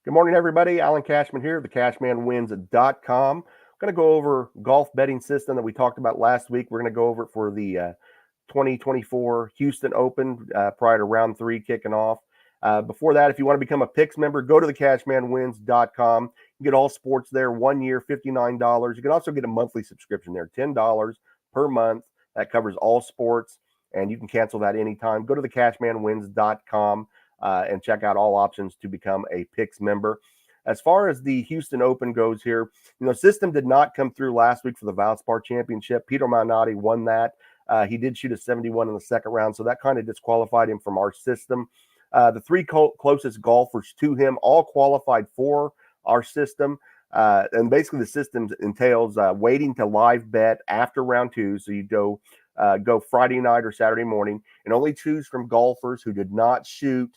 Good morning, everybody. Alan Cashman here, TheCashmanwins.com. I'm going to go over golf betting system that we talked about last week. We're going to go over it for the 2024 Houston Open prior to round 3 kicking off. Before that, if you want to become a Picks member, go to TheCashmanwins.com. You get all sports there, 1 year, $59. You can also get a monthly subscription there, $10 per month. That covers all sports, and you can cancel that anytime. Go to TheCashmanwins.com. And check out all options to become a Picks member. As far as the Houston Open goes here, system did not come through last week for the Valspar Championship. Peter Malnati won that. He did shoot a 71 in the second round, so that kind of disqualified him from our system. The three closest golfers to him all qualified for our system. And basically the system entails waiting to live bet after round 2. So you go Friday night or Saturday morning and only choose from golfers who did not shoot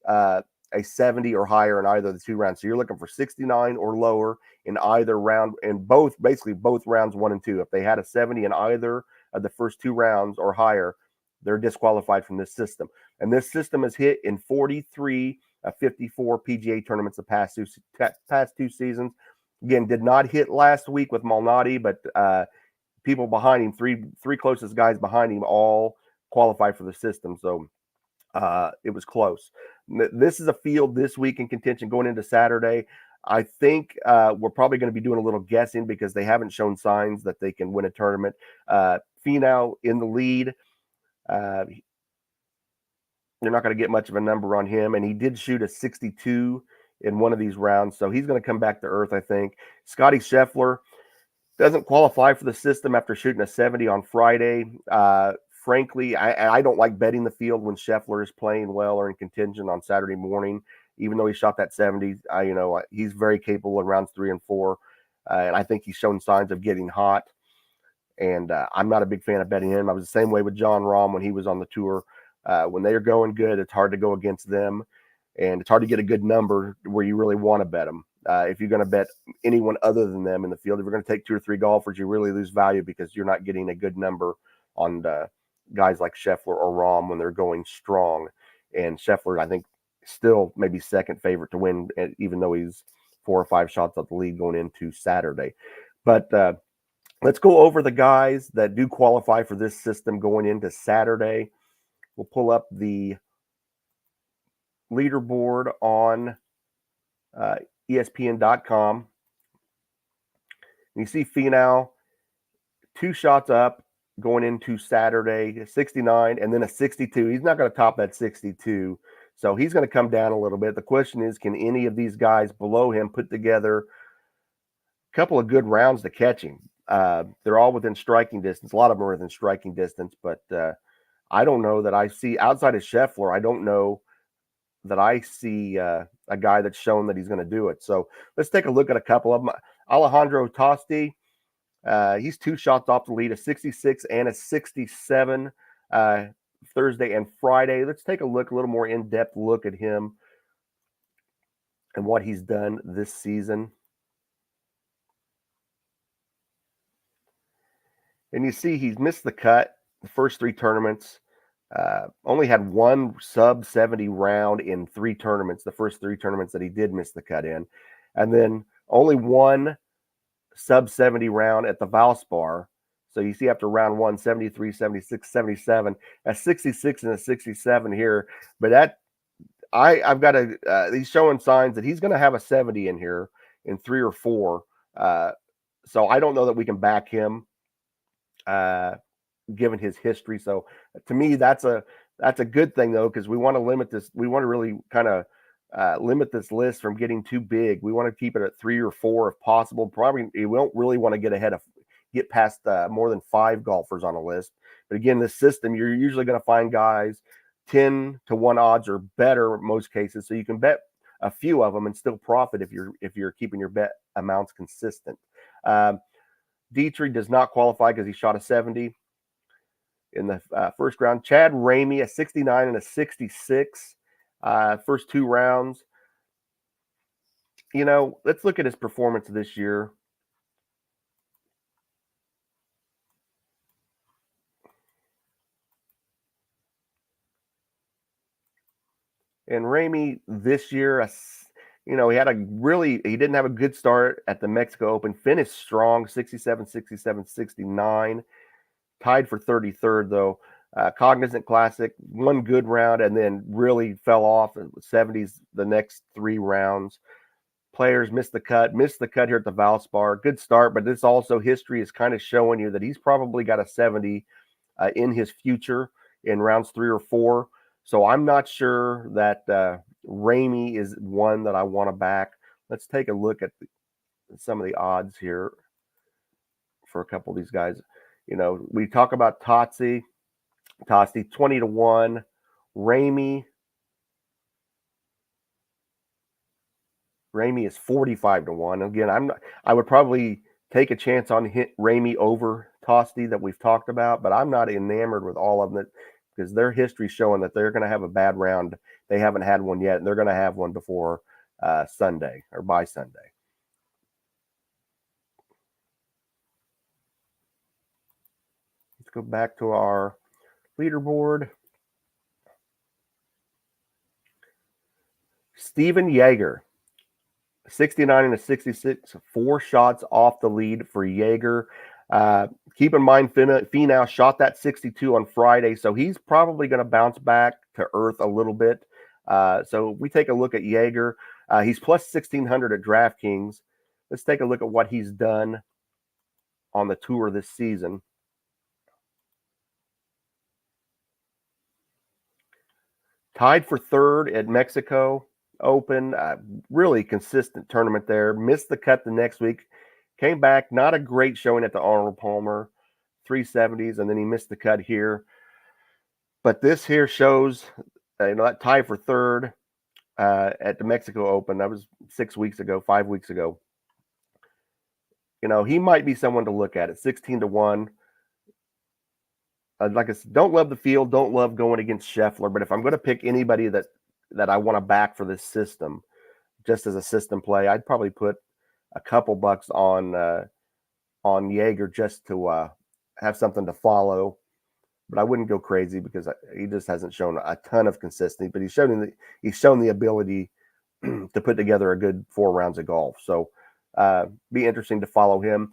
a 70 or higher in either of the 2 rounds. So you're looking for 69 or lower in either round, in both rounds 1 and 2. If they had a 70 in either of the first 2 rounds or higher, they're disqualified from this system. And this system is hit in 43 of 54 PGA tournaments the past two seasons. Again, did not hit last week with Malnati, but people behind him, three closest guys behind him, all qualified for the system. So it was close. This is a field this week in contention going into Saturday. I think we're probably going to be doing a little guessing because they haven't shown signs that they can win a tournament. Finau in the lead. You're not going to get much of a number on him, and he did shoot a 62 in one of these rounds, so he's going to come back to earth, I think. Scotty Scheffler doesn't qualify for the system after shooting a 70 on Friday. Frankly, I don't like betting the field when Scheffler is playing well or in contention on Saturday morning, even though he shot that 70. He's very capable in rounds 3 and 4, and I think he's shown signs of getting hot. And I'm not a big fan of betting him. I was the same way with Jon Rahm when he was on the tour. When they're going good, it's hard to go against them, and it's hard to get a good number where you really want to bet them. If you're going to bet anyone other than them in the field, if you're going to take 2 or 3 golfers, you really lose value because you're not getting a good number on guys like Scheffler or Rahm when they're going strong. And Scheffler, I think, still maybe second favorite to win, even though he's 4 or 5 shots off the lead going into Saturday. But let's go over the guys that do qualify for this system going into Saturday. We'll pull up the leaderboard on ESPN.com. You see Finau 2 shots up going into Saturday, 69, and then a 62. He's not going to top that 62, so he's going to come down a little bit. The question is, can any of these guys below him put together a couple of good rounds to catch him? They're all within striking distance. A lot of them are within striking distance, but I don't know that I see, outside of Scheffler, I don't know that I see a guy that's shown that he's going to do it. So let's take a look at a couple of them. Alejandro Tosti, he's 2 shots off the lead, a 66 and a 67 Thursday and Friday. Let's take a little more in-depth look at him and what he's done this season. And you see he's missed the cut the first 3 tournaments. Only had 1 sub 70 round in 3 tournaments, the first 3 tournaments that he did miss the cut in. And then only 1 sub 70 round at the Valspar. So you see after round 1, 73, 76, 77, a 66 and a 67 here. But I've got he's showing signs that he's going to have a 70 in here in 3 or 4. So I don't know that we can back him given his history. So to me, that's a good thing though, because we want to limit this. We want to really kind of limit this list from getting too big. We want to keep it at 3 or 4 if possible. Probably we don't really want to get past more than 5 golfers on a list. But again, this system, you're usually going to find guys 10 to 1 odds or better in most cases. So you can bet a few of them and still profit if you're keeping your bet amounts consistent. Dietrich does not qualify because he shot a 70 in the first round. Chad Ramey, a 69 and a 66 first 2 rounds. Let's look at his performance this year. And Ramey this year, he didn't have a good start at the Mexico Open, finished strong, 67, 67, 69, tied for 33rd though. Cognizant Classic, one good round and then really fell off in the 70s the next 3 rounds. Players missed the cut here at the Valspar. Good start, but this also history is kind of showing you that he's probably got a 70 in his future in rounds 3 or 4. So I'm not sure that Ramey is one that I want to back. Let's take a look at some of the odds here for a couple of these guys. We talk about Tosti 20-1, Ramey is 45-1. Again, I would probably take a chance on Ramey over Tosti that we've talked about, but I'm not enamored with all of them because their history's showing that they're going to have a bad round. They haven't had one yet, and they're going to have one before Sunday or by Sunday. Let's go back to our leaderboard. Steven Jaeger, 69 and a 66, 4 shots off the lead for Jaeger. Keep in mind, Finau shot that 62 on Friday, so he's probably going to bounce back to earth a little bit. So we take a look at Jaeger. He's plus 1,600 at DraftKings. Let's take a look at what he's done on the tour this season. Tied for 3rd at Mexico Open. Really consistent tournament there. Missed the cut the next week. Came back, not a great showing at the Arnold Palmer, 370s, and then he missed the cut here. But this here shows, that tie for 3rd at the Mexico Open. That was 5 weeks ago. He might be someone to look at. 16-1. Like I said, don't love the field, don't love going against Scheffler, but if I'm going to pick anybody that I want to back for this system, just as a system play, I'd probably put a couple bucks on Jaeger just to have something to follow. But I wouldn't go crazy because he just hasn't shown a ton of consistency. But he's shown the ability to put together a good 4 rounds of golf. So be interesting to follow him.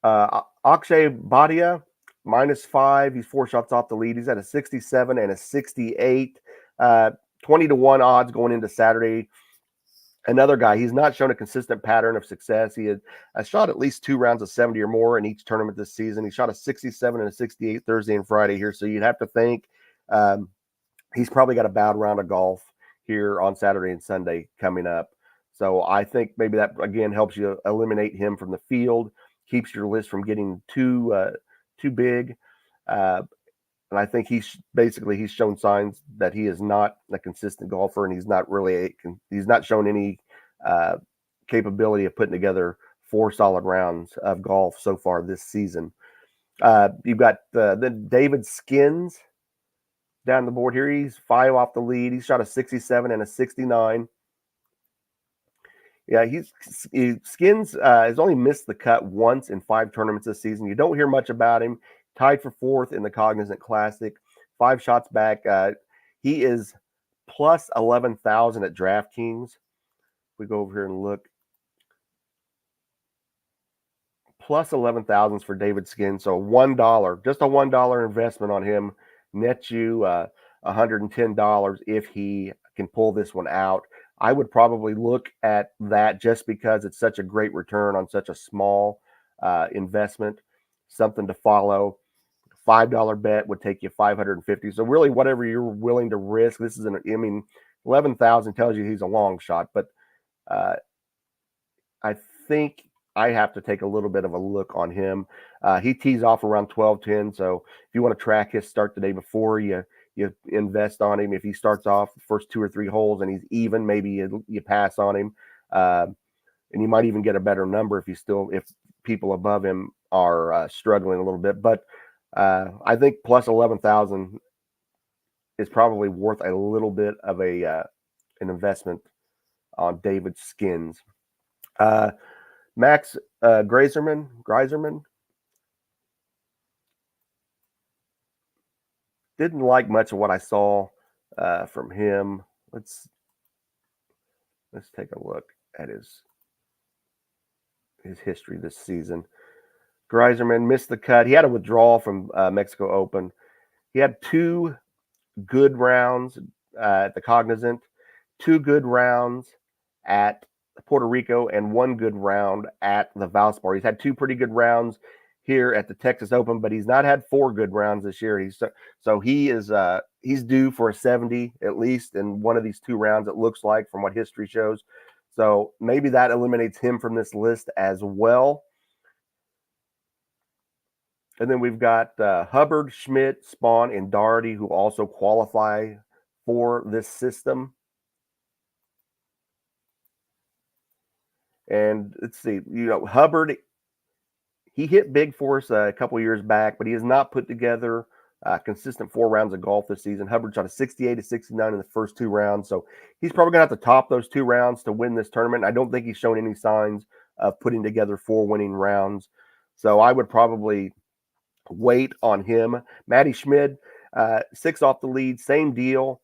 Akshay Bhatia, -5. He's 4 shots off the lead. He's at a 67 and a 68. 20-1 odds going into Saturday. Another guy, he's not shown a consistent pattern of success. He had shot at least 2 rounds of 70 or more in each tournament this season. He shot a 67 and a 68 Thursday and Friday here. So you'd have to think he's probably got a bad round of golf here on Saturday and Sunday coming up. So I think maybe that, again, helps you eliminate him from the field, keeps your list from getting too big. And I think he's shown signs that he is not a consistent golfer, and he's not shown any capability of putting together 4 solid rounds of golf so far this season. You've got then David Skins down the board here. He's 5 off the lead. He shot a 67 and a 69. Yeah, Skins has only missed the cut once in 5 tournaments this season. You don't hear much about him. Tied for 4th in the Cognizant Classic, 5 shots back. He is plus 11,000 at DraftKings. We go over here and look. Plus 11,000 for David Skins. So $1, just a $1 investment on him nets you $110 if he can pull this one out. I would probably look at that just because it's such a great return on such a small investment. Something to follow. $5 bet would take you 550. So really, whatever you're willing to risk. This is 11,000 tells you he's a long shot, but I think I have to take a little bit of a look on him. He tees off around 12:10. So if you want to track his start the day before, you invest on him. If he starts off the first 2 or 3 holes and he's even, maybe you pass on him, and you might even get a better number if people above him are struggling a little bit. But I think plus 11,000 is probably worth a little bit of an investment on David Skins. Max Greiserman didn't like much of what I saw from him. Let's Let's take a look at his history this season. Greiserman missed the cut. He had a withdrawal from Mexico Open. He had 2 good rounds at the Cognizant, 2 good rounds at Puerto Rico, and 1 good round at the Valspar. He's had 2 pretty good rounds here at the Texas Open, but he's not had 4 good rounds this year. He's due for a 70 at least in one of these 2 rounds. It looks like from what history shows. So maybe that eliminates him from this list as well. And then we've got Hubbard, Schmidt, Spawn, and Doherty, who also qualify for this system. And let's see, Hubbard, he hit big for us a couple years back, but he has not put together consistent 4 rounds of golf this season. Hubbard shot a 68 to 69 in the first 2 rounds. So he's probably going to have to top those 2 rounds to win this tournament. I don't think he's shown any signs of putting together 4 winning rounds. So I would probably wait on him. Matty Schmid, 6 off the lead, same deal,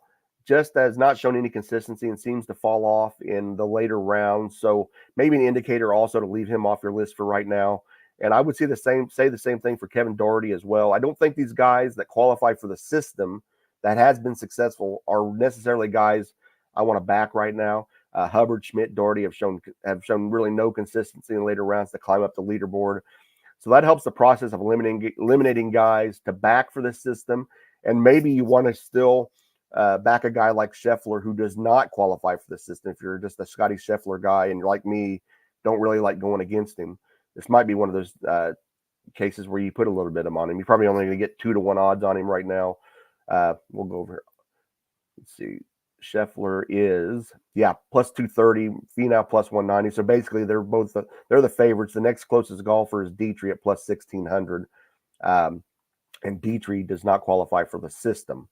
just has not shown any consistency and seems to fall off in the later rounds. So maybe an indicator also to leave him off your list for right now. And I would say the same thing for Kevin Doherty as well. I don't think these guys that qualify for the system that has been successful are necessarily guys I want to back right now. Hubbard, Schmidt, Doherty have shown really no consistency in later rounds to climb up the leaderboard. So that helps the process of eliminating guys to back for this system. And maybe you want to still back a guy like Scheffler who does not qualify for the system. If you're just a Scotty Scheffler guy and you're like me, don't really like going against him, this might be one of those cases where you put a little bit of him on him. You're probably only going to get 2 to 1 odds on him right now. We'll go over here. Let's see. Scheffler is plus 230, Finau plus 190. So basically, they're the favorites. The next closest golfer is Dietrich at plus 1600, and Dietrich does not qualify for the system,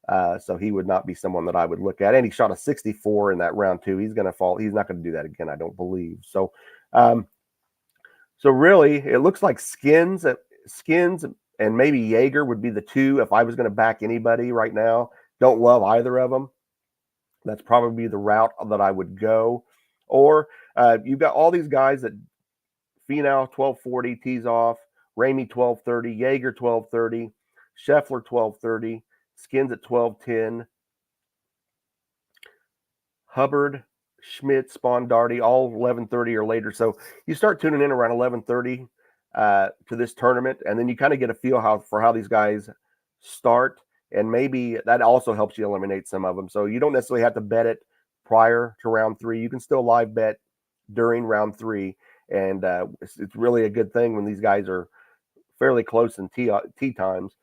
so he would not be someone that I would look at. And he shot a 64 in that round 2. He's going to fall. He's not going to do that again, I don't believe. So, so really, it looks like Skins and maybe Jaeger would be the 2 if I was going to back anybody right now. Don't love either of them. That's probably the route that I would go. Or you've got all these guys that Finau 1240 tees off, Ramey 1230, Jaeger 1230, Scheffler 1230, Skins at 1210, Hubbard, Schmidt, Spawn, Doherty, all 1130 or later. So you start tuning in around 1130 to this tournament, and then you kind of get a feel for how these guys start. And maybe that also helps you eliminate some of them. So you don't necessarily have to bet it prior to round 3. You can still live bet during round 3. And it's really a good thing when these guys are fairly close in tee times.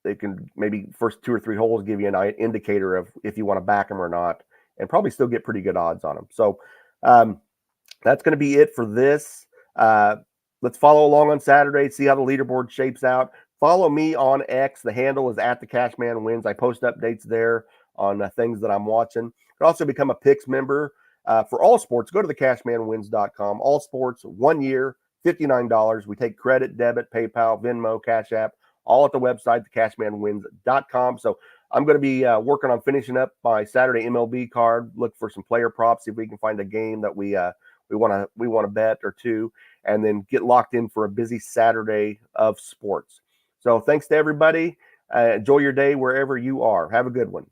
They can maybe first 2 or 3 holes give you an indicator of if you want to back them or not, and probably still get pretty good odds on them. So that's going to be it for this. Let's follow along on Saturday, see how the leaderboard shapes out. Follow me on X. The handle is @TheCashmanWins. I post updates there on things that I'm watching. You can also become a Picks member for all sports. Go to TheCashmanwins.com. All sports, 1 year, $59. We take credit, debit, PayPal, Venmo, Cash App, all at the website, TheCashmanwins.com. So I'm going to be working on finishing up my Saturday MLB card. Look for some player props, see if we can find a game that we want to bet or 2, and then get locked in for a busy Saturday of sports. So thanks to everybody. Enjoy your day wherever you are. Have a good one.